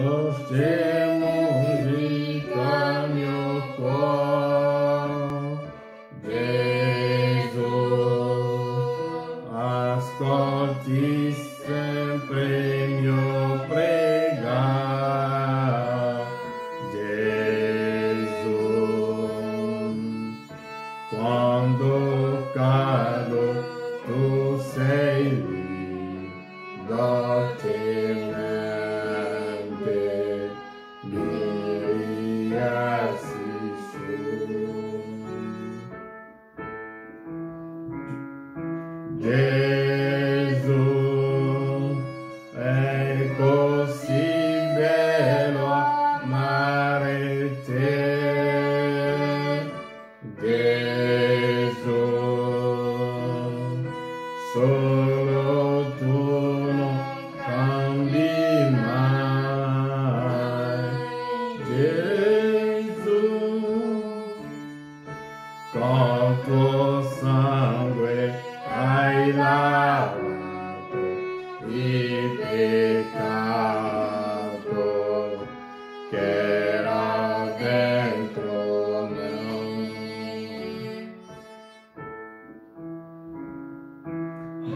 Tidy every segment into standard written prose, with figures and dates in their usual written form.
Lo musica al mio cuore, Gesù, ascolti sempre il mio pregare, Gesù, quando cado tu sei lì, dolcemente. Gesù, è così bello amare te, Gesù, solo tu non cambi mai, Gesù, con tuo sangue hai lavato il peccato che era dentro me.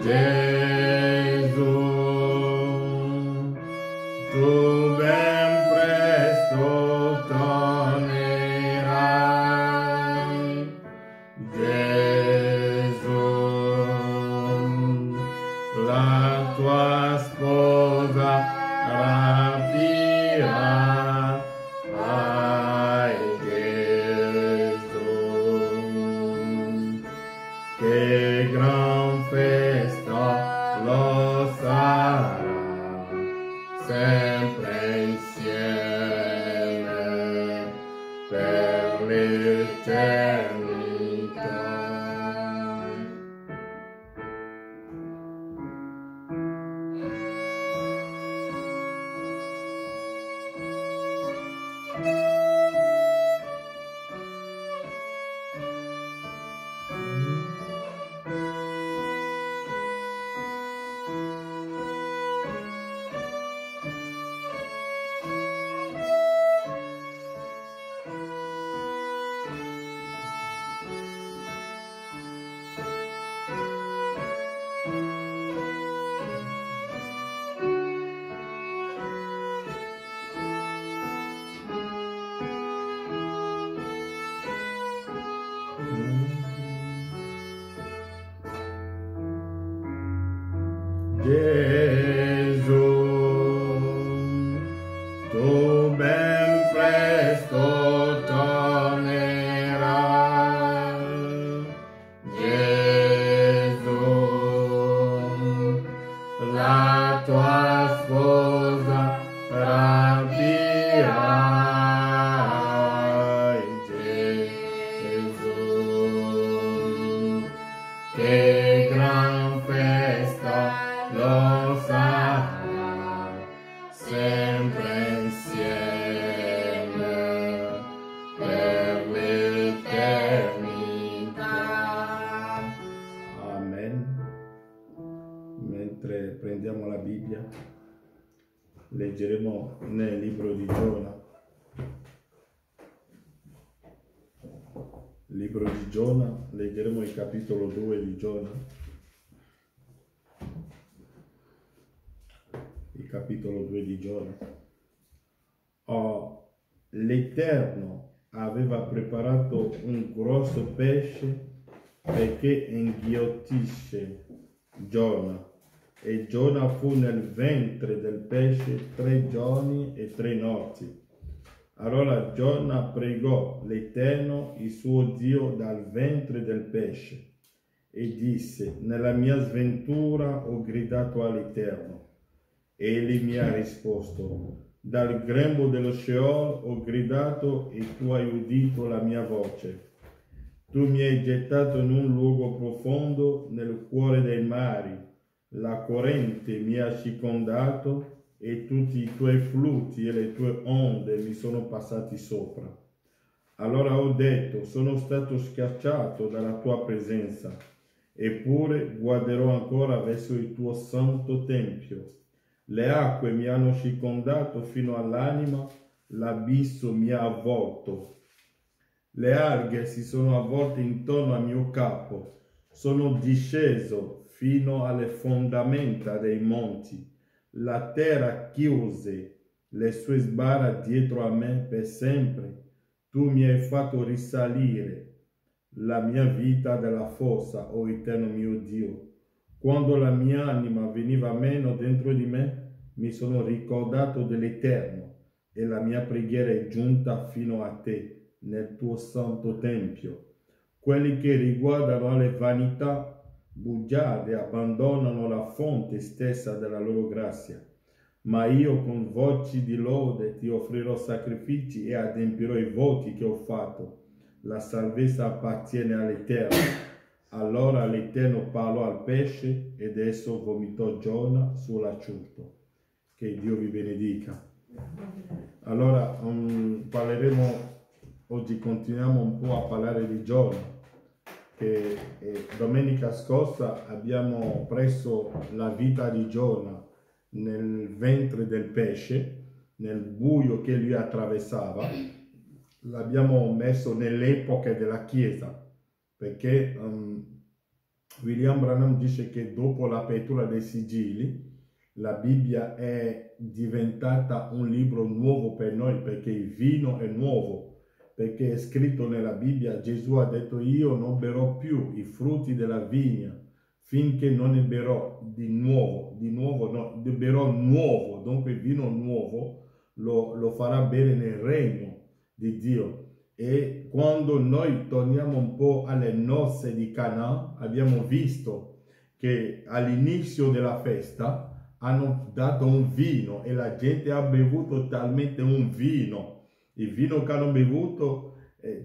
Gesù, tu ben presto tornerai, Gesù, la tua sposa rapirai, Gesù, che gran festa lo sarà, sempre insieme per l'eternità. Gesù, tu ben presto tornerai, Gesù, la tua sposa rapirai, Gesù, che gran festa lo sarà, sempre insieme per l'eternità. Amen. Mentre prendiamo la Bibbia, leggeremo nel libro di Giona. Libro di Giona, leggeremo il capitolo 2 di Giona. Il capitolo 2 di Giona. L'Eterno aveva preparato un grosso pesce perché inghiottisse Giona, e Giona fu nel ventre del pesce 3 giorni e 3 notti. Allora Giona pregò l'Eterno, il suo Dio, dal ventre del pesce, e disse: nella mia sventura ho gridato all'Eterno. Egli mi ha risposto: dal grembo dello Sheol ho gridato e tu hai udito la mia voce. Tu mi hai gettato in un luogo profondo, nel cuore dei mari. La corrente mi ha circondato e tutti i tuoi flutti e le tue onde mi sono passati sopra. Allora ho detto: sono stato schiacciato dalla tua presenza eppure guarderò ancora verso il tuo santo tempio. Le acque mi hanno circondato fino all'anima, l'abisso mi ha avvolto. Le alghe si sono avvolte intorno al mio capo, sono disceso fino alle fondamenta dei monti. La terra chiuse le sue sbarra dietro a me per sempre. Tu mi hai fatto risalire la mia vita dalla fossa, o eterno mio Dio. Quando la mia anima veniva meno dentro di me, mi sono ricordato dell'Eterno e la mia preghiera è giunta fino a te nel tuo santo tempio. Quelli che riguardano alle vanità bugiarde abbandonano la fonte stessa della loro grazia. Ma io con voci di lode ti offrirò sacrifici e adempirò i voti che ho fatto. La salvezza appartiene all'Eterno. Allora l'Eterno parlò al pesce ed esso vomitò Giona sull'asciutto. Che Dio vi benedica. Allora parleremo, oggi continuiamo un po' a parlare di Giona, che domenica scorsa abbiamo preso la vita di Giona nel ventre del pesce, nel buio che lui attraversava. L'abbiamo messo nell'epoca della Chiesa, perché William Branham dice che dopo l'apertura dei sigilli la Bibbia è diventata un libro nuovo per noi, perché il vino è nuovo, perché è scritto nella Bibbia, Gesù ha detto: io non berrò più i frutti della vigna finché non ne berrò di nuovo no, berrò nuovo, dunque il vino nuovo lo farà bere nel regno di Dio. E quando noi torniamo un po' alle nozze di Cana, abbiamo visto che all'inizio della festa hanno dato un vino e la gente ha bevuto talmente un vino, il vino che hanno bevuto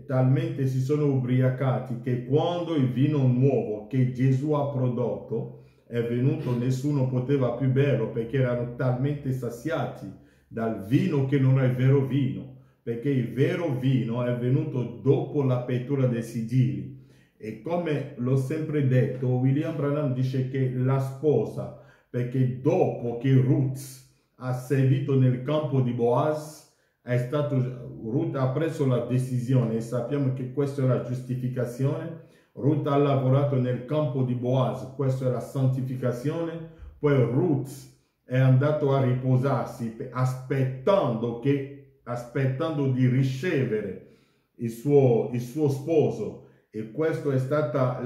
talmente si sono ubriacati, che quando il vino nuovo che Gesù ha prodotto è venuto, nessuno poteva più berlo, perché erano talmente saziati dal vino che non è vero vino, perché il vero vino è venuto dopo l'apertura dei sigilli. E come l'ho sempre detto, William Branham dice che la sposa, perché dopo che Ruth ha servito nel campo di Boaz, Ruth ha preso la decisione, e sappiamo che questa è la giustificazione. Ruth ha lavorato nel campo di Boaz, questa è la santificazione. Poi Ruth è andato a riposarsi aspettando di ricevere il suo sposo, e questa è stata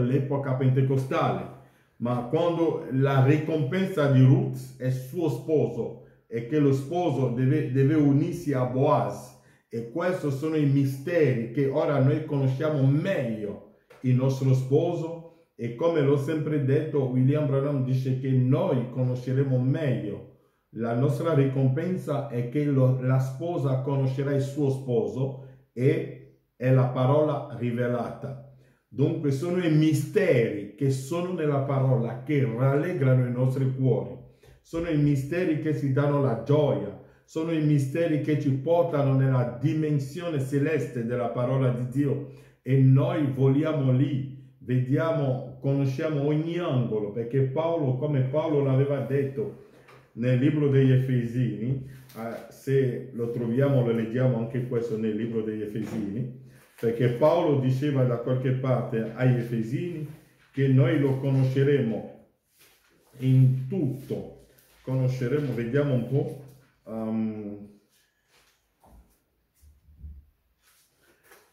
l'epoca pentecostale. Ma quando la ricompensa di Ruth è suo sposo, e che lo sposo deve unirsi a Boaz, e questi sono i misteri che ora noi conosciamo meglio il nostro sposo. E come l'ho sempre detto, William Branham dice che noi conosceremo meglio. La nostra ricompensa è che la sposa conoscerà il suo sposo, e è la parola rivelata. Dunque sono i misteri che sono nella parola che rallegrano i nostri cuori. Sono i misteri che ci danno la gioia. Sono i misteri che ci portano nella dimensione celeste della parola di Dio. E noi vogliamo lì, vediamo, conosciamo ogni angolo, perché Paolo, come Paolo l'aveva detto nel libro degli Efesini, se lo troviamo, lo leggiamo anche questo nel libro degli Efesini, perché Paolo diceva da qualche parte agli Efesini che noi lo conosceremo in tutto. Conosceremo, vediamo un po'.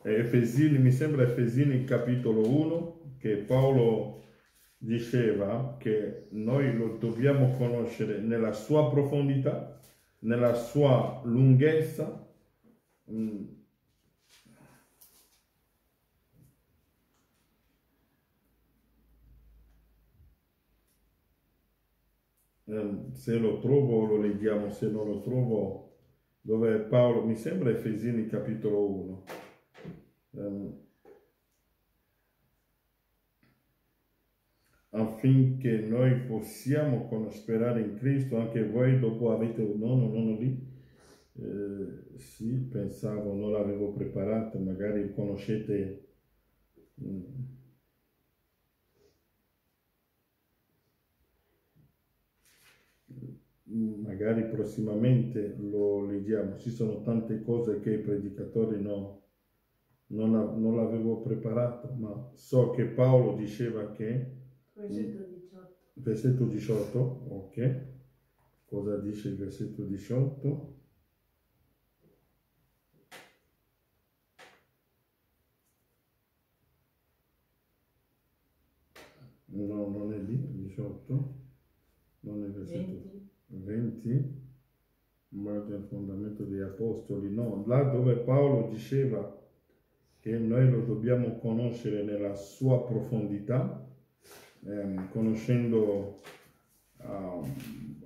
Efesini, mi sembra Efesini capitolo 1, che Paolo diceva che noi lo dobbiamo conoscere nella sua profondità, nella sua lunghezza, se lo trovo lo leggiamo, se non lo trovo, dove Paolo, mi sembra Efesini capitolo 1, affinché noi possiamo sperare in Cristo. Anche voi dopo avete un nonno lì, sì, pensavo, non l'avevo preparato, magari conoscete. magari prossimamente lo leggiamo. Ci sono tante cose che i predicatori non l'avevo preparato, ma so che Paolo diceva che... Versetto 18, ok. Cosa dice il versetto 18? No, non è lì, 18. Non è il versetto 20. Morte al fondamento degli apostoli. No, là dove Paolo diceva che noi lo dobbiamo conoscere nella sua profondità, conoscendo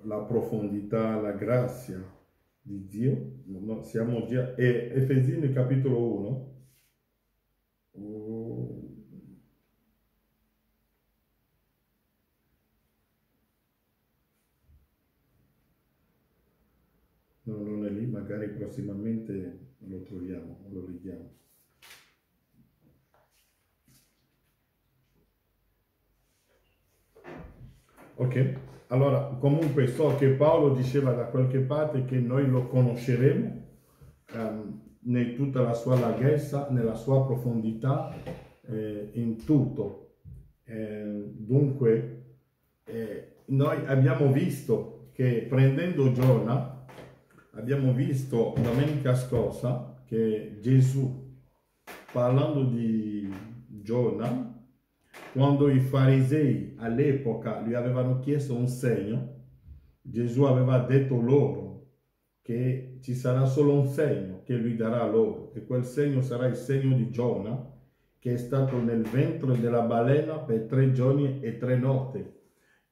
la profondità, la grazia di Dio. No, siamo già... Efesini capitolo 1. No, non è lì, magari prossimamente lo troviamo, lo leggiamo. Ok, allora comunque so che Paolo diceva da qualche parte che noi lo conosceremo in tutta la sua larghezza, nella sua profondità, in tutto. Dunque, noi abbiamo visto che prendendo Giona, abbiamo visto domenica scorsa che Gesù, parlando di Giona, quando i farisei all'epoca gli avevano chiesto un segno, Gesù aveva detto loro che ci sarà solo un segno che lui darà loro, e quel segno sarà il segno di Giona, che è stato nel ventre della balena per 3 giorni e 3 notti.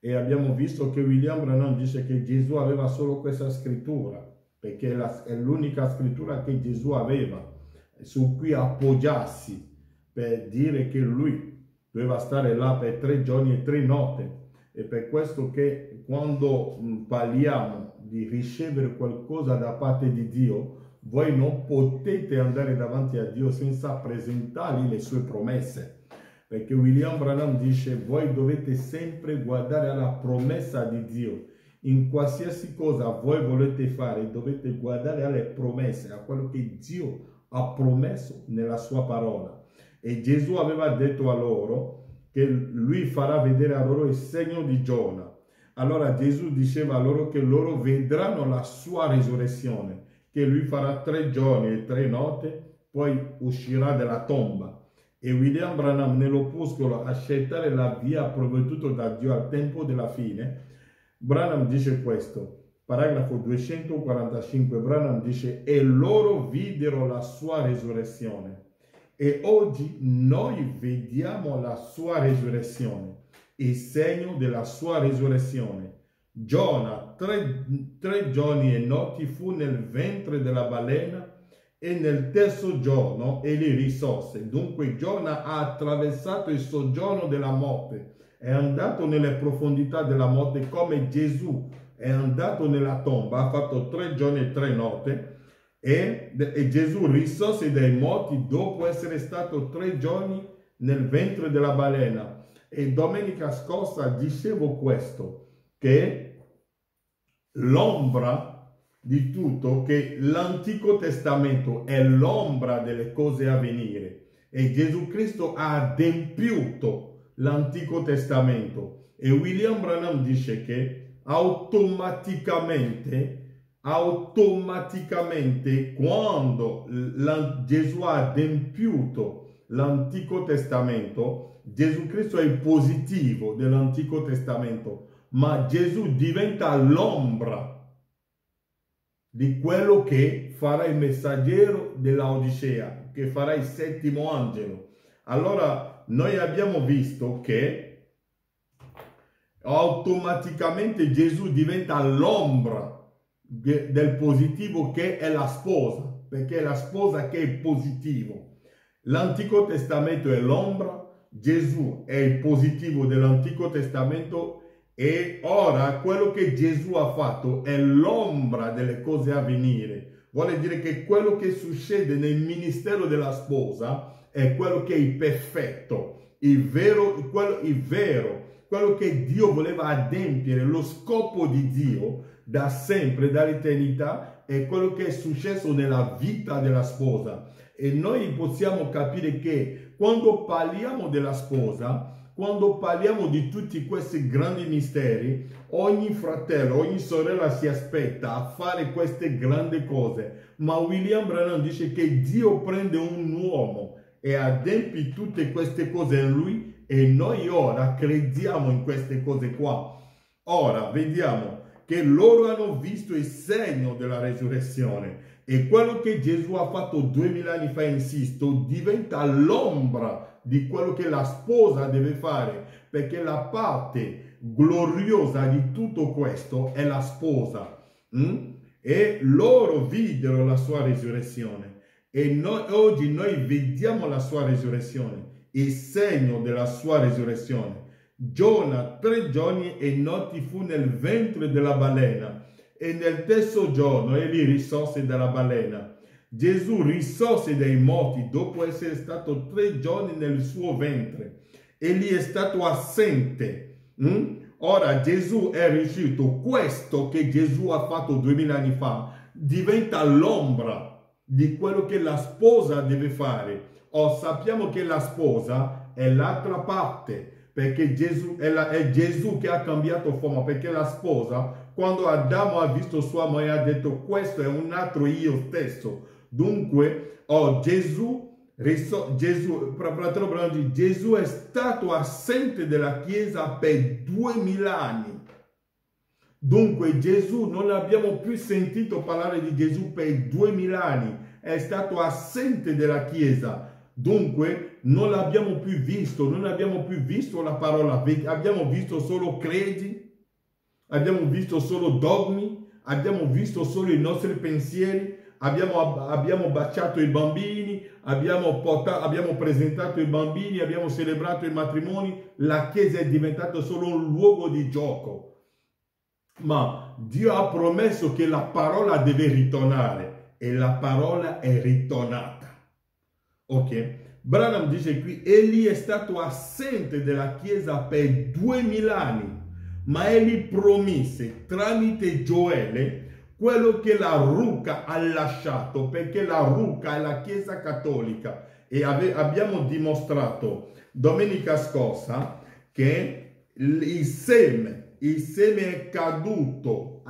E abbiamo visto che William Branham dice che Gesù aveva solo questa scrittura, perché è l'unica scrittura che Gesù aveva, su cui appoggiarsi per dire che lui doveva stare là per 3 giorni e 3 notti. E per questo che quando parliamo di ricevere qualcosa da parte di Dio, voi non potete andare davanti a Dio senza presentargli le sue promesse. Perché William Branham dice, voi dovete sempre guardare alla promessa di Dio. In qualsiasi cosa voi volete fare, dovete guardare alle promesse, a quello che Dio ha promesso nella sua parola. E Gesù aveva detto a loro che lui farà vedere a loro il segno di Giona. Allora Gesù diceva a loro che loro vedranno la sua risurrezione, che lui farà 3 giorni e 3 notti, poi uscirà dalla tomba. E William Branham, nell'opuscolo a accettare la via provveduta da Dio al tempo della fine, Branham dice questo, paragrafo 245, Branham dice, e loro videro la sua risurrezione. E oggi noi vediamo la sua risurrezione, il segno della sua risurrezione. Giona 3 giorni e notti fu nel ventre della balena, e nel terzo giorno egli risorse. Dunque Giona ha attraversato il soggiorno della morte, è andato nelle profondità della morte come Gesù è andato nella tomba, ha fatto 3 giorni e 3 notti, e Gesù risorse dai morti dopo essere stato 3 giorni nel ventre della balena. E domenica scorsa dicevo questo, che l'ombra di tutto, che l'Antico Testamento è l'ombra delle cose a venire, e Gesù Cristo ha adempiuto l'Antico Testamento. E William Branham dice che automaticamente quando Gesù ha adempiuto l'Antico Testamento, Gesù Cristo è il positivo dell'Antico Testamento, ma Gesù diventa l'ombra di quello che farà il messaggero della Odissea, che farà il 7° angelo. Allora noi abbiamo visto che automaticamente Gesù diventa l'ombra del positivo, che è la sposa, perché è la sposa che è il positivo. L'Antico Testamento è l'ombra, Gesù è il positivo dell'Antico Testamento, e ora quello che Gesù ha fatto è l'ombra delle cose a venire. Vuole dire che quello che succede nel ministero della sposa è quello che è il perfetto, il vero quello che Dio voleva adempiere, lo scopo di Dio da sempre, dall'eternità, è quello che è successo nella vita della sposa. E noi possiamo capire che quando parliamo della sposa, quando parliamo di tutti questi grandi misteri, ogni fratello, ogni sorella si aspetta a fare queste grandi cose. Ma William Branham dice che Dio prende un uomo e adempie tutte queste cose in lui, e noi ora crediamo in queste cose qua. Ora vediamo che loro hanno visto il segno della resurrezione, e quello che Gesù ha fatto 2000 anni fa, insisto, diventa l'ombra di quello che la sposa deve fare, perché la parte gloriosa di tutto questo è la sposa. E loro videro la sua resurrezione, e oggi noi vediamo la sua resurrezione, il segno della sua resurrezione. Giona 3 giorni e notti fu nel ventre della balena, e nel terzo giorno egli risorse dalla balena. Gesù risorse dai morti dopo essere stato 3 giorni nel suo ventre. Egli è stato assente. Ora Gesù è riuscito. Questo che Gesù ha fatto 2000 anni fa diventa l'ombra di quello che la sposa deve fare. Sappiamo che la sposa è l'altra parte, perché Gesù è Gesù che ha cambiato forma, perché la sposa, quando Adamo ha visto sua moglie, ha detto: questo è un altro io stesso. Dunque, Gesù è stato assente dalla Chiesa per 2000 anni. Dunque Gesù, non abbiamo più sentito parlare di Gesù per 2000 anni, è stato assente dalla Chiesa. Dunque non l'abbiamo più visto, non abbiamo più visto la parola, abbiamo visto solo credi, abbiamo visto solo dogmi, abbiamo visto solo i nostri pensieri, abbiamo baciato i bambini, abbiamo presentato i bambini, abbiamo celebrato i matrimoni. La Chiesa è diventata solo un luogo di gioco. Ma Dio ha promesso che la parola deve ritornare, e la parola è ritornata. Ok? Branham dice qui: egli è stato assente dalla Chiesa per 2000 anni, ma egli promise tramite Gioele quello che la Ruca ha lasciato, perché la Ruca è la Chiesa cattolica, e abbiamo dimostrato domenica scorsa che il seme è caduto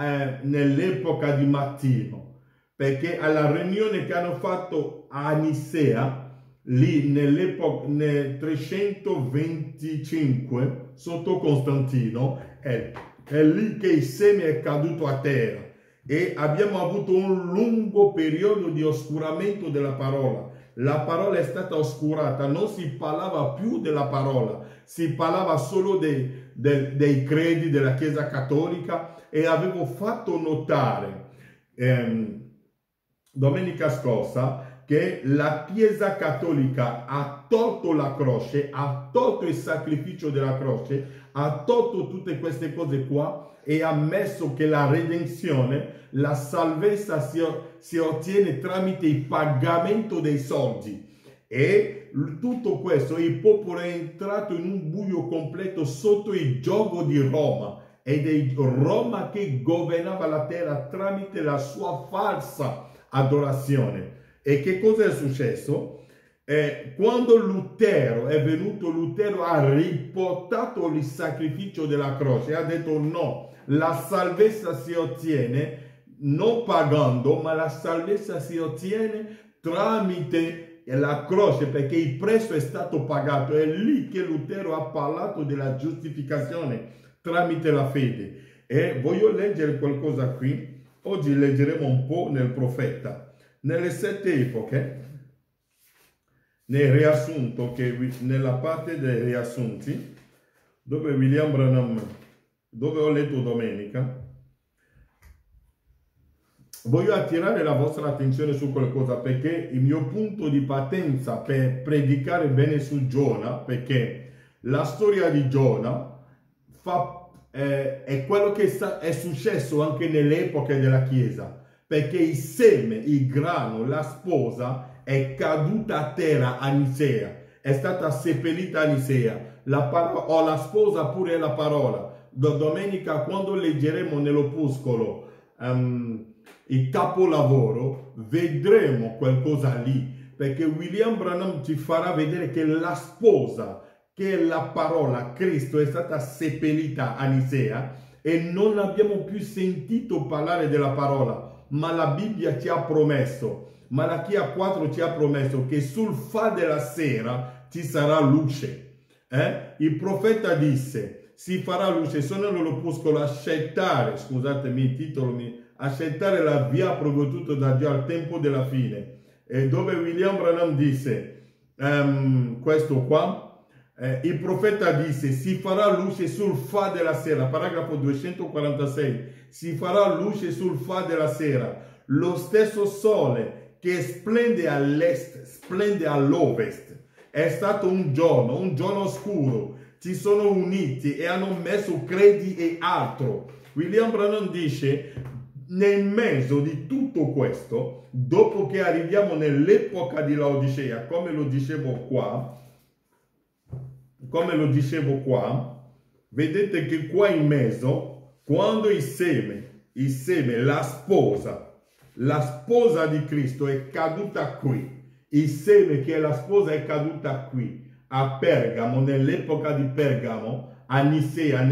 nell'epoca di Mattino, perché alla riunione che hanno fatto a Nicea, lì nell'epoca nel 325 sotto Costantino, è lì che il seme è caduto a terra, e abbiamo avuto un lungo periodo di oscuramento della parola. La parola è stata oscurata, non si parlava più della parola, si parlava solo dei credi della Chiesa cattolica. E avevo fatto notare domenica scorsa che la Chiesa cattolica ha tolto la croce, ha tolto il sacrificio della croce, ha tolto tutte queste cose qua, e ha ammesso che la redenzione, la salvezza si ottiene tramite il pagamento dei soldi. E tutto questo, il popolo è entrato in un buio completo sotto il giogo di Roma, ed è Roma che governava la terra tramite la sua falsa adorazione. E che cosa è successo? Quando Lutero è venuto, Lutero ha riportato il sacrificio della croce, ha detto: no, la salvezza si ottiene non pagando, ma la salvezza si ottiene tramite la croce, perché il prezzo è stato pagato. È lì che Lutero ha parlato della giustificazione tramite la fede. E voglio leggere qualcosa qui. Oggi leggeremo un po' nel profeta. Nelle 7 epoche, nel riassunto, nella parte dei riassunti, dove William Branham, dove ho letto domenica, voglio attirare la vostra attenzione su qualcosa, perché il mio punto di partenza per predicare bene su Giona, perché la storia di Giona è quello che è successo anche nelle epoche della Chiesa, perché il seme, il grano, la sposa è caduta a terra a Nicea, è stata seppellita a Nicea. o la sposa pure è la parola. Domenica, quando leggeremo nell'opuscolo il capolavoro, vedremo qualcosa lì, perché William Branham ci farà vedere che la sposa, che è la parola, Cristo, è stata seppellita a Nicea e non abbiamo più sentito parlare della parola, ma la Bibbia ci ha promesso, Malachia 4 ci ha promesso che sul fa della sera ci sarà luce. Il profeta disse, si farà luce, sono nell'opuscolo accettare, scusatemi il titolo, accettare la via provveduta da Dio al tempo della fine, e dove William Branham disse questo qua, il profeta disse, si farà luce sul fa della sera, paragrafo 246, si farà luce sul fa della sera, lo stesso sole che splende all'est, splende all'ovest. È stato un giorno oscuro, si sono uniti e hanno messo credi e altro. William Branham dice, nel mezzo di tutto questo, dopo che arriviamo nell'epoca di Laodicea, come lo dicevo qua, vedete che qua in mezzo, quando il seme, la sposa di Cristo è caduta qui, il seme che è la sposa è caduta qui, a Pergamo, nell'epoca di Pergamo, a Nicea,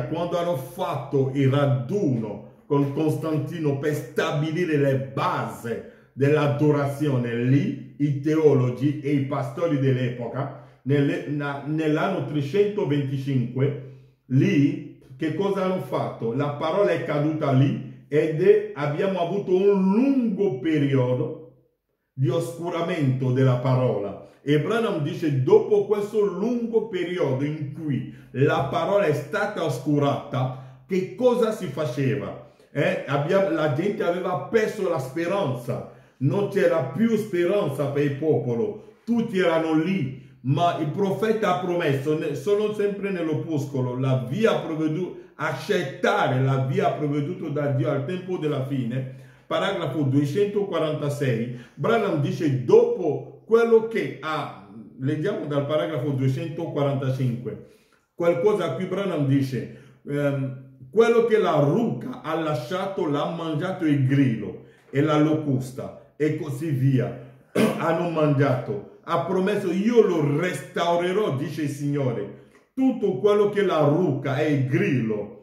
quando hanno fatto il raduno con Costantino per stabilire le basi dell'adorazione, lì i teologi e i pastori dell'epoca, nell'anno 325, lì che cosa hanno fatto? La parola è caduta lì ed abbiamo avuto un lungo periodo di oscuramento della parola. E Branham dice, dopo questo lungo periodo in cui la parola è stata oscurata, che cosa si faceva? La gente aveva perso la speranza, non c'era più speranza per il popolo, tutti erano lì, ma il profeta ha promesso, sono sempre nell'opuscolo, la via provveduta, accettare la via provveduta da Dio al tempo della fine. Paragrafo 246, Branham dice, dopo quello che ha, leggiamo dal paragrafo 245, qualcosa qui Branham dice, quello che la ruca ha lasciato l'ha mangiato il grillo e la locusta e così via, hanno mangiato, ha promesso, io lo restaurerò, dice il Signore, tutto quello che la ruca è il grillo,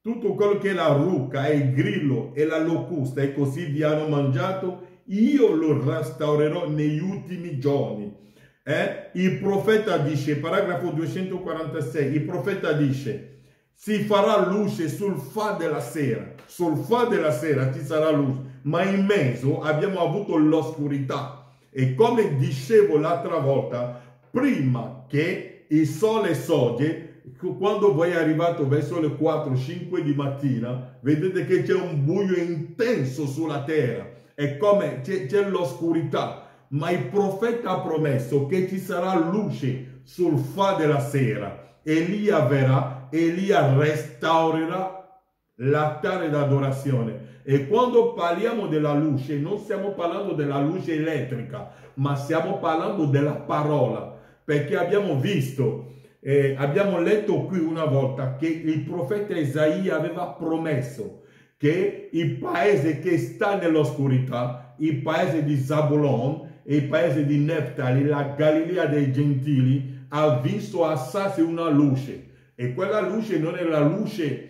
tutto quello che la ruca è il grillo e la locusta e così vi hanno mangiato, io lo restaurerò negli ultimi giorni. Il profeta dice, paragrafo 246, il profeta dice, si farà luce sul fa della sera ci sarà luce, ma in mezzo abbiamo avuto l'oscurità. E come dicevo l'altra volta, prima che il sole sorge, quando voi arrivate verso le 4-5 di mattina, vedete che c'è un buio intenso sulla terra, è come c'è l'oscurità, ma il profeta ha promesso che ci sarà luce sul fa della sera. Elia verrà, Elia restaurerà l'altare d'adorazione. E quando parliamo della luce, non stiamo parlando della luce elettrica, ma stiamo parlando della parola, perché abbiamo visto, abbiamo letto qui una volta che il profeta Isaia aveva promesso che il paese che sta nell'oscurità, il paese di Zabulon e il paese di Neftali, la Galilea dei Gentili, ha visto alzarsi una luce, e quella luce non è la luce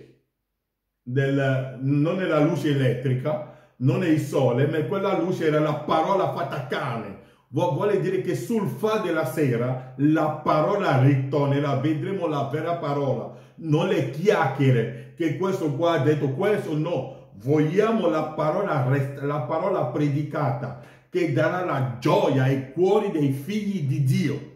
non è la luce elettrica, non è il sole, ma quella luce era la parola fatta carne. Vuole dire che sul fa della sera la parola ritornerà, vedremo la vera parola, non le chiacchiere che questo qua ha detto, questo no, vogliamo la parola predicata che darà la gioia ai cuori dei figli di Dio.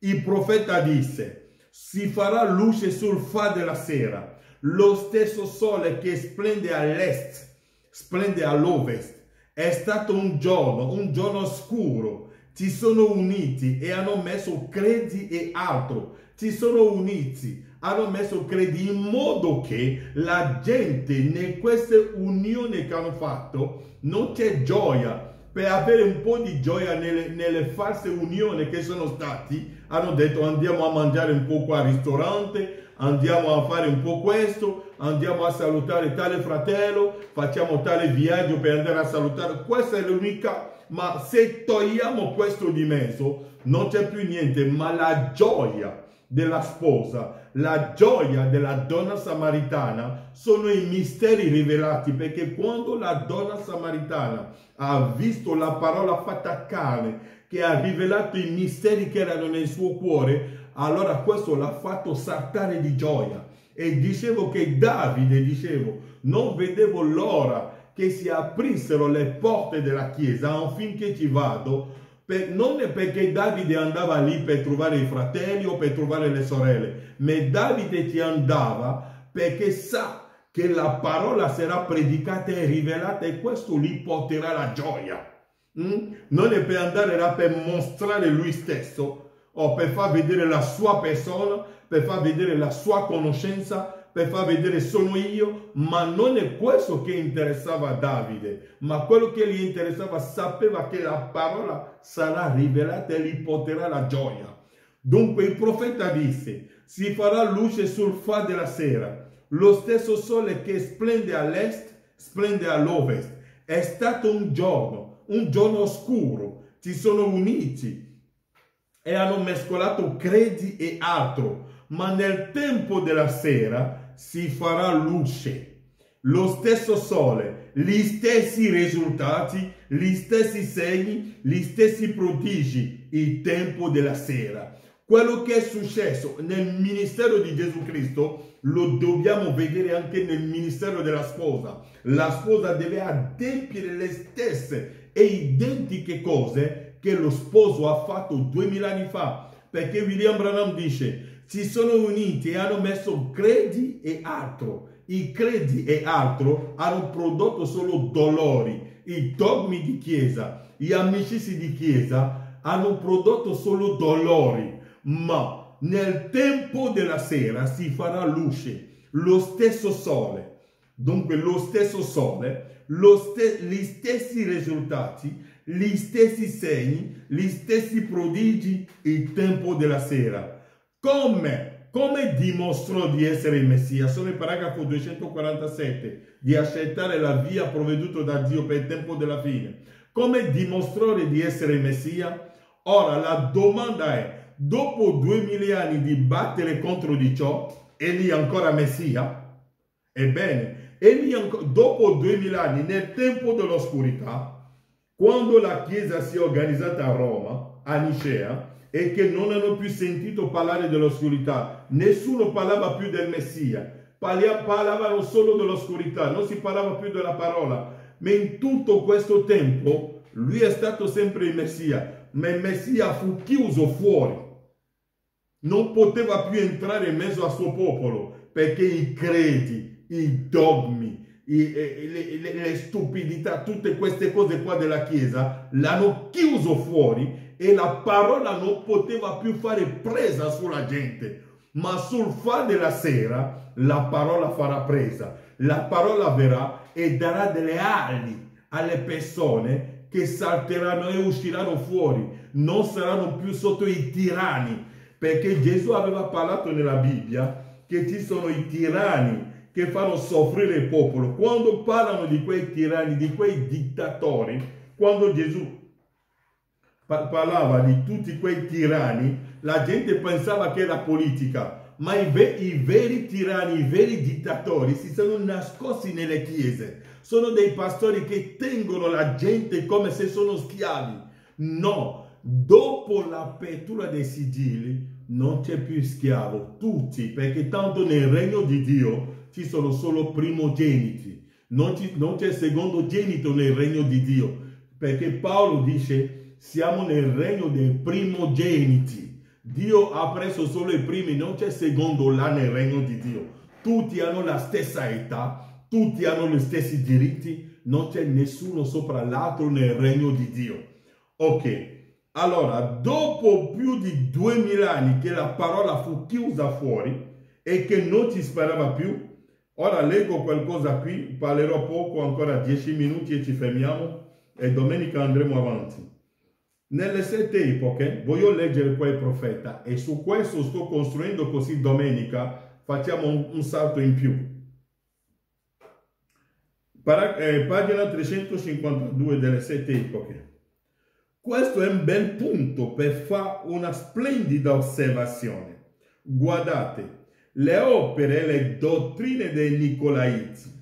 Il profeta disse, si farà luce sul fa della sera, lo stesso sole che splende all'est, splende all'ovest. È stato un giorno scuro, si sono uniti e hanno messo credi e altro, si sono uniti, hanno messo credi in modo che la gente, in queste unioni che hanno fatto, non c'è gioia, per avere un po' di gioia nelle false unioni che sono stati, hanno detto andiamo a mangiare un po' qua al ristorante, andiamo a fare un po' questo, andiamo a salutare tale fratello, facciamo tale viaggio per andare a salutare. Questa è l'unica, ma se togliamo questo di mezzo non c'è più niente, ma la gioia della sposa, la gioia della donna samaritana sono i misteri rivelati, perché quando la donna samaritana ha visto la parola fatta carne, che ha rivelato i misteri che erano nel suo cuore, allora questo l'ha fatto saltare di gioia. E dicevo che Davide, non vedevo l'ora che si aprissero le porte della chiesa affinché ci vado. Non è perché Davide andava lì per trovare i fratelli o per trovare le sorelle, ma Davide ci andava perché sa che la parola sarà predicata e rivelata e questo gli porterà la gioia. Non è per andare là per mostrare lui stesso o per far vedere la sua persona, per far vedere la sua conoscenza, per far vedere sono io, ma non è questo che interessava a Davide, ma quello che gli interessava, sapeva che la parola sarà rivelata e gli porterà la gioia. Dunque il profeta disse, si farà luce sul fa della sera, lo stesso sole che splende all'est, splende all'ovest. È stato un giorno oscuro, si sono uniti e hanno mescolato credi e altro, ma nel tempo della sera si farà luce, lo stesso sole, gli stessi risultati, gli stessi segni, gli stessi prodigi, il tempo della sera. Quello che è successo nel ministero di Gesù Cristo lo dobbiamo vedere anche nel ministero della sposa. La sposa deve adempiere le stesse e identiche cose che lo sposo ha fatto 2000 anni fa, perché William Branham dice si sono uniti e hanno messo credi e altro. I credi e altro hanno prodotto solo dolori. I dogmi di chiesa, gli amicizi di chiesa hanno prodotto solo dolori. Ma nel tempo della sera si farà luce, lo stesso sole. Dunque lo stesso sole, gli stessi risultati, gli stessi segni, gli stessi prodigi, il tempo della sera. Come dimostrò di essere il Messia? Sono il paragrafo 247, di accettare la via provveduta da Dio per il tempo della fine. Come dimostrò di essere il Messia? Ora la domanda è, dopo 2000 anni di battere contro di ciò, egli ancora Messia? Ebbene, egli dopo 2000 anni, nel tempo dell'oscurità, quando la Chiesa si è organizzata a Roma, a Nicea, e che non hanno più sentito parlare dell'oscurità, nessuno parlava più del Messia, parlavano solo dell'oscurità, non si parlava più della parola, ma in tutto questo tempo lui è stato sempre il Messia, ma il Messia fu chiuso fuori, non poteva più entrare in mezzo al suo popolo, perché i credi, i dogmi, le stupidità, tutte queste cose qua della Chiesa l'hanno chiuso fuori e la parola non poteva più fare presa sulla gente, ma sul fa della sera la parola farà presa, la parola verrà e darà delle ali alle persone che salteranno e usciranno fuori, non saranno più sotto i tiranni, perché Gesù aveva parlato nella Bibbia che ci sono i tiranni che fanno soffrire il popolo. Quando parlano di quei tiranni, di quei dittatori, quando Gesù parlava di tutti quei tiranni, la gente pensava che era politica, ma i veri tiranni, i veri dittatori si sono nascosti nelle chiese. Sono dei pastori che tengono la gente come se sono schiavi. No, dopo l'apertura dei sigilli non c'è più schiavo, tutti, perché tanto nel regno di Dio ci sono solo primogeniti, non c'è secondogenito nel regno di Dio, perché Paolo dice siamo nel regno dei primogeniti. Dio ha preso solo i primi, non c'è secondo là nel regno di Dio. Tutti hanno la stessa età, tutti hanno gli stessi diritti, non c'è nessuno sopra l'altro nel regno di Dio. Ok, allora dopo più di 2000 anni che la parola fu chiusa fuori e che non ci sperava più, ora leggo qualcosa qui, parlerò poco, ancora 10 minuti e ci fermiamo. e domenica andremo avanti. Nelle 7 epoche, voglio leggere qua il profeta, e su questo sto costruendo, così domenica facciamo un salto in più. Pagina 352 delle 7 epoche. Questo è un bel punto per fare una splendida osservazione. Guardate, le opere e le dottrine dei Nicolaiti,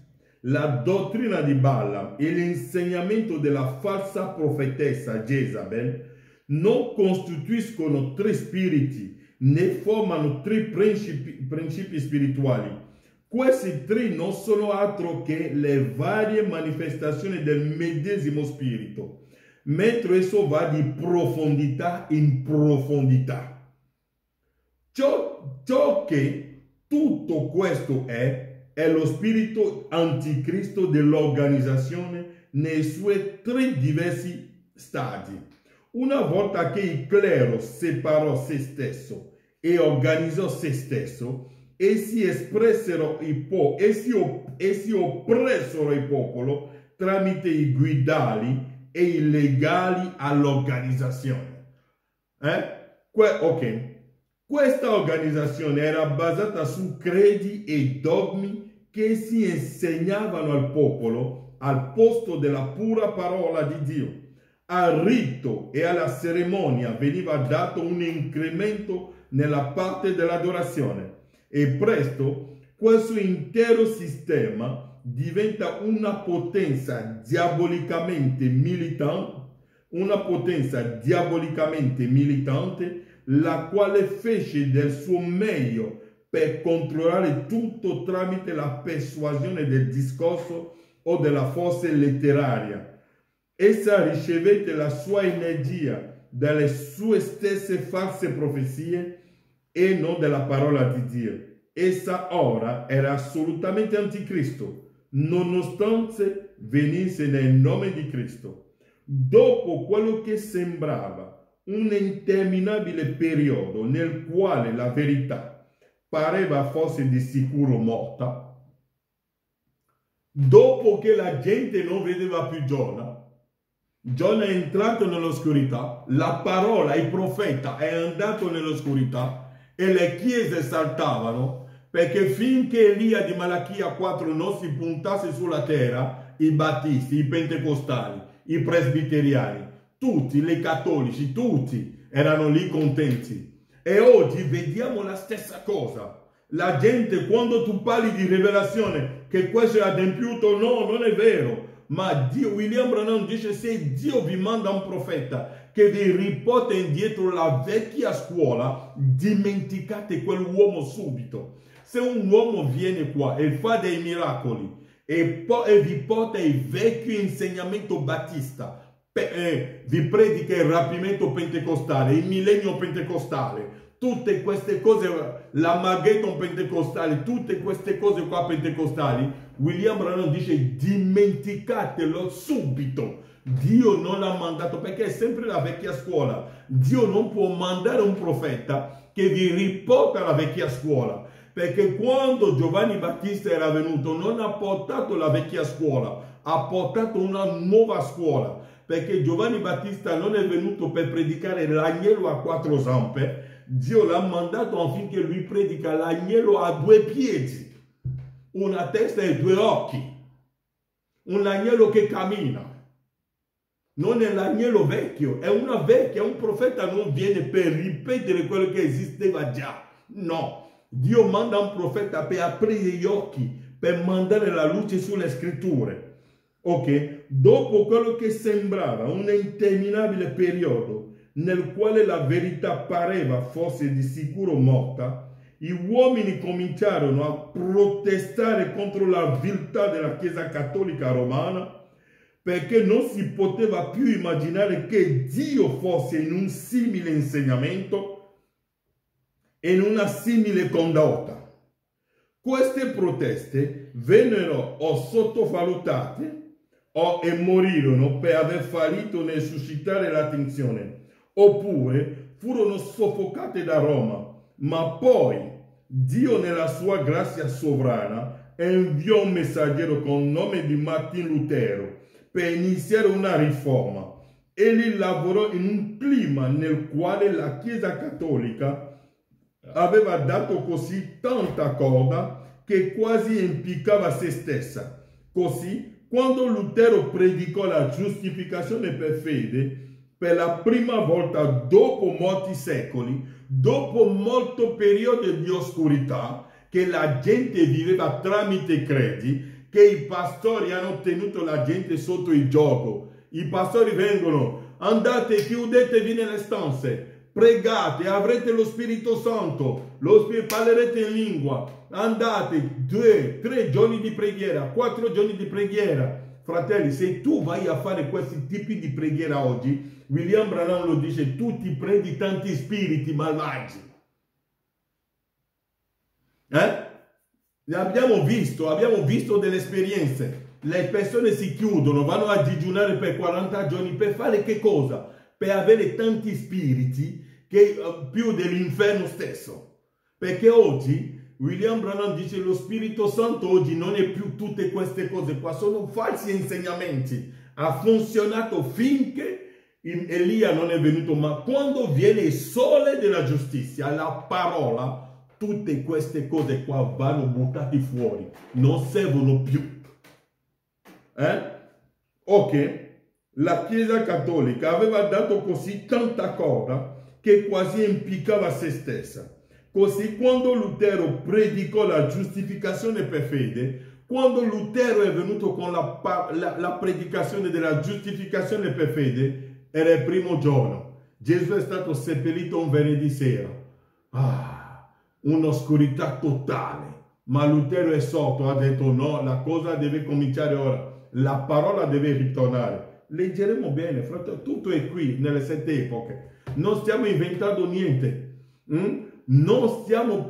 la dottrina di Balaam e l'insegnamento della falsa profetessa Jezabel non costituiscono 3 spiriti, né formano 3 principi spirituali. Questi 3 non sono altro che le varie manifestazioni del medesimo spirito, mentre esso va di profondità in profondità. Ciò che tutto questo è lo spirito anticristo dell'organizzazione nei suoi 3 diversi stadi. Una volta che il clero separò se stesso e organizzò se stesso, essi oppressero il popolo tramite i guidali e i legali all'organizzazione. Ok. Questa organizzazione era basata su credi e dogmi che si insegnavano al popolo al posto della pura parola di Dio. Al rito e alla cerimonia veniva dato un incremento nella parte dell'adorazione, e presto questo intero sistema diventa una potenza diabolicamente militante, la quale fece del suo meglio per controllare tutto tramite la persuasione del discorso o della forza letteraria. Essa ricevette la sua energia dalle sue stesse false profezie e non dalla parola di Dio. Essa ora era assolutamente anticristo, nonostante venisse nel nome di Cristo. Dopo quello che sembrava un interminabile periodo nel quale la verità pareva fosse di sicuro morta, dopo che la gente non vedeva più Giona è entrato nell'oscurità, la parola, il profeta è andato nell'oscurità e le chiese saltavano, perché finché Elia di Malachia 4 non si puntasse sulla terra, i battisti, i pentecostali, i presbiteriani, tutti, i cattolici, tutti erano lì contenti. E oggi vediamo la stessa cosa. La gente, quando tu parli di rivelazione, che questo è adempiuto, no, non è vero. Ma Dio, William Branham dice, se Dio vi manda un profeta che vi riporta indietro la vecchia scuola, dimenticate quell'uomo subito. Se un uomo viene qua e fa dei miracoli e vi porta il vecchio insegnamento battista, vi predica il rapimento pentecostale, il millennio pentecostale, tutte queste cose, l'Armageddon pentecostale, tutte queste cose qua pentecostali, William Branham dice dimenticatelo subito. Dio non l'ha mandato, perché è sempre la vecchia scuola. Dio non può mandare un profeta che vi riporta la vecchia scuola, perché quando Giovanni Battista era venuto non ha portato la vecchia scuola, ha portato una nuova scuola, perché Giovanni Battista non è venuto per predicare l'agnello a 4 zampe. Dio l'ha mandato affinché lui predica l'agnello a 2 piedi, una testa e 2 occhi, un agnello che cammina. Non è l'agnello vecchio, è una vecchia. Un profeta non viene per ripetere quello che esisteva già, no. Dio manda un profeta per aprire gli occhi, per mandare la luce sulle scritture. Ok, dopo quello che sembrava un interminabile periodo nel quale la verità pareva fosse di sicuro morta, gli uomini cominciarono a protestare contro la viltà della Chiesa Cattolica Romana, perché non si poteva più immaginare che Dio fosse in un simile insegnamento e in una simile condotta. Queste proteste vennero o sottovalutate e morirono per aver fallito nel suscitare l'attenzione, oppure furono soffocate da Roma. Ma poi Dio, nella sua grazia sovrana, inviò un messaggero con il nome di Martin Lutero per iniziare una riforma. Egli lavorò in un clima nel quale la Chiesa cattolica aveva dato così tanta corda che quasi impiccava se stessa. Così, quando Lutero predicò la giustificazione per fede, per la prima volta dopo molti secoli, dopo molto periodo di oscurità, che la gente viveva tramite credi, che i pastori hanno tenuto la gente sotto il gioco. I pastori vengono, andate, chiudetevi nelle stanze, pregate, avrete lo Spirito Santo, parlerete in lingua, andate 2, 3 giorni di preghiera, 4 giorni di preghiera. Fratelli, se tu vai a fare questi tipi di preghiera oggi, William Branham lo dice, tu ti prendi tanti spiriti malvagi. Abbiamo visto delle esperienze. Le persone si chiudono, vanno a digiunare per 40 giorni per fare che cosa? Per avere tanti spiriti che più dell'inferno stesso. Perché oggi William Branham dice lo Spirito Santo oggi non è più tutte queste cose qua, sono falsi insegnamenti. Ha funzionato finché Elia non è venuto, ma quando viene il sole della giustizia, la parola, tutte queste cose qua vanno buttate fuori, non servono più. Ok, la Chiesa cattolica aveva dato così tanta corda che quasi impiccava se stessa. Così quando Lutero predicò la giustificazione per fede, quando Lutero è venuto con la predicazione della giustificazione per fede, era il primo giorno. Gesù è stato seppellito un venerdì sera. Un'oscurità totale. Ma Lutero è sotto, ha detto no, la cosa deve cominciare ora. La parola deve ritornare. Leggeremo bene, fratello, tutto è qui nelle 7 epoche. Non stiamo inventando niente. Non possiamo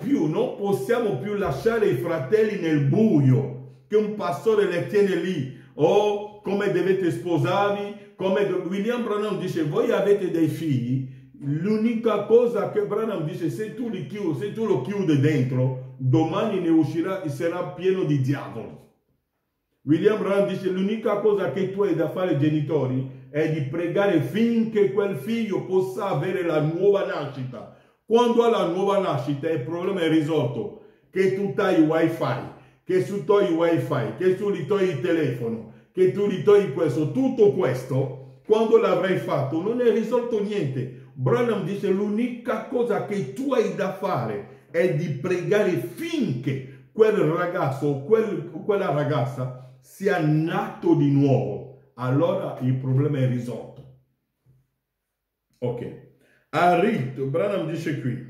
più lasciare i fratelli nel buio, che un pastore le tiene lì. Oh, come dovete sposarvi, William Branham dice, voi avete dei figli, l'unica cosa che Branham dice, se tu lo chiudi dentro, domani ne uscirà e sarà pieno di diavoli. William Branham dice, l'unica cosa che tu hai da fare, genitori, è di pregare finché quel figlio possa avere la nuova nascita. Quando ha la nuova nascita il problema è risolto, che tu tagli wifi, che tu togli wifi, che tu gli togli il telefono, che tu gli togli questo, tutto questo, quando l'avrai fatto non è risolto niente. Branham dice l'unica cosa che tu hai da fare è di pregare finché quel ragazzo o quella ragazza sia nato di nuovo. Allora il problema è risolto. Ok. A rito, Branham dice qui,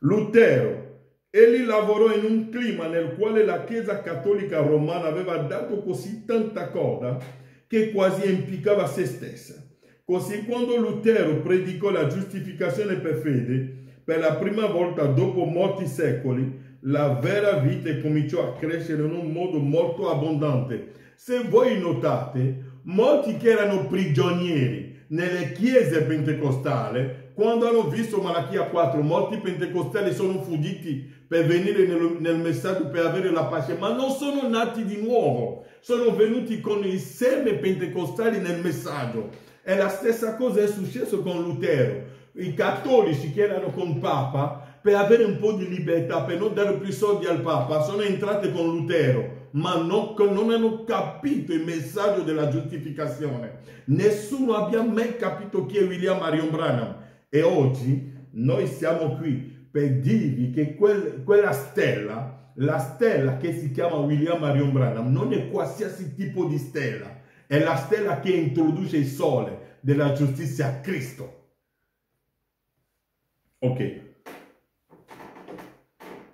Lutero, egli lavorò in un clima nel quale la Chiesa cattolica romana aveva dato così tanta corda che quasi impiccava se stessa. Così quando Lutero predicò la giustificazione per fede, per la prima volta dopo molti secoli, la vera vita cominciò a crescere in un modo molto abbondante. Se voi notate, molti che erano prigionieri nelle chiese pentecostali, quando hanno visto Malachia 4, molti pentecostali sono fuggiti per venire nel messaggio per avere la pace, ma non sono nati di nuovo, sono venuti con i seme pentecostali nel messaggio. E la stessa cosa è successo con Lutero. I cattolici che erano con Papa, per avere un po' di libertà, per non dare più soldi al Papa, sono entrati con Lutero, ma non hanno capito il messaggio della giustificazione. Nessuno abbia mai capito chi è William Marion Branham. E oggi noi siamo qui per dirvi che quella stella, la stella che si chiama William Marion Branham, non è qualsiasi tipo di stella. È la stella che introduce il sole della giustizia a Cristo. Ok.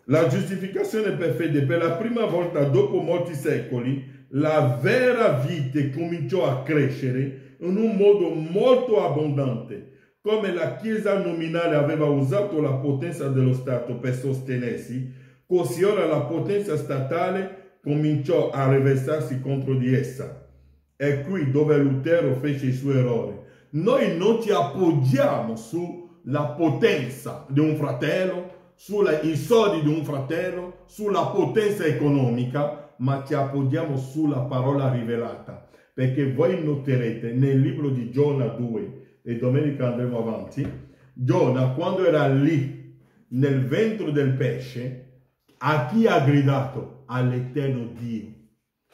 La giustificazione per fede, per la prima volta dopo molti secoli, la vera vita cominciò a crescere in un modo molto abbondante. Come la Chiesa nominale aveva usato la potenza dello Stato per sostenersi, così ora la potenza statale cominciò a riversarsi contro di essa. È qui dove Lutero fece il suo errore. Noi non ci appoggiamo sulla potenza di un fratello, sui soldi di un fratello, sulla potenza economica, ma ci appoggiamo sulla parola rivelata, perché voi noterete nel libro di Giona 2, e domenica andremo avanti, Giona quando era lì nel ventre del pesce, a chi ha gridato? All'Eterno Dio.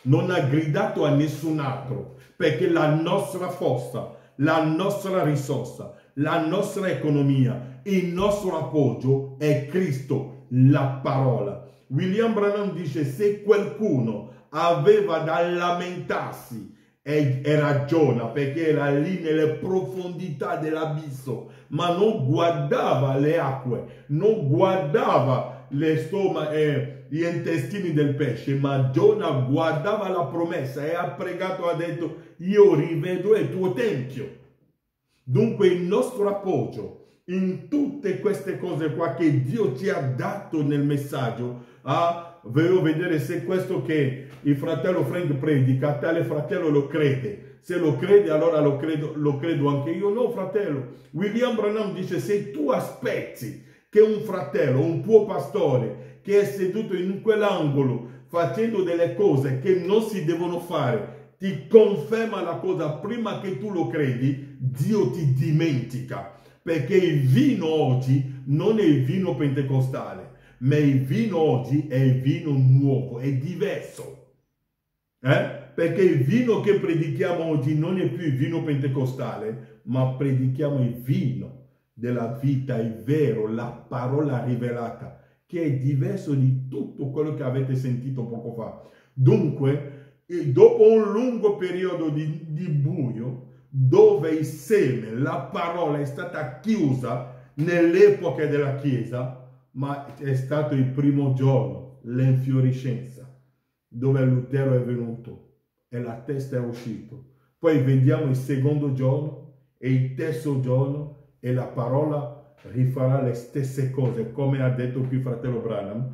Non ha gridato a nessun altro, perché la nostra forza, la nostra risorsa, la nostra economia, il nostro appoggio è Cristo, la parola. William Branham dice: se qualcuno aveva da lamentarsi era Giona, perché era lì nelle profondità dell'abisso, ma non guardava le acque, non guardava gli intestini del pesce, ma Giona guardava la promessa e ha pregato, ha detto: io rivedrò il tuo tempio. Dunque il nostro appoggio in tutte queste cose qua che Dio ci ha dato nel messaggio, voglio vedere se questo che il fratello Frank predica, tale fratello lo crede. Se lo crede, allora lo credo anche io. No, fratello. William Branham dice: se tu aspetti che un fratello, un tuo pastore, che è seduto in quell'angolo facendo delle cose che non si devono fare, ti conferma la cosa prima che tu lo credi, Dio ti dimentica. Perché il vino oggi non è il vino pentecostale, ma il vino oggi è il vino nuovo, è diverso. Perché il vino che predichiamo oggi non è più il vino pentecostale, ma predichiamo il vino della vita, il vero, la parola rivelata, che è diverso di tutto quello che avete sentito poco fa. Dunque, dopo un lungo periodo di buio, dove il seme, la parola è stata chiusa nell'epoca della Chiesa, ma è stato il primo giorno, l'infiorescenza, dove Lutero è venuto e la testa è uscito. Poi vediamo il secondo giorno e il terzo giorno e la parola rifarà le stesse cose, come ha detto qui fratello Branham.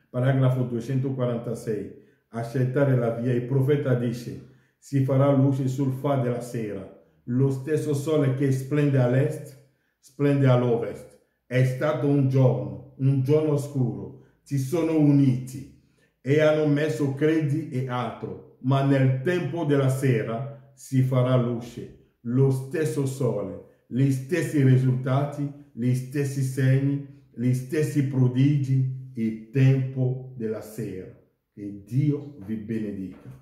Paragrafo 246. Accettare la via. Il profeta dice: si farà luce sul far della sera. Lo stesso sole che splende all'est, splende all'ovest. È stato un giorno scuro. Si sono uniti e hanno messo credi e altro, ma nel tempo della sera si farà luce, lo stesso sole, gli stessi risultati, gli stessi segni, gli stessi prodigi, il tempo della sera. Che Dio vi benedica.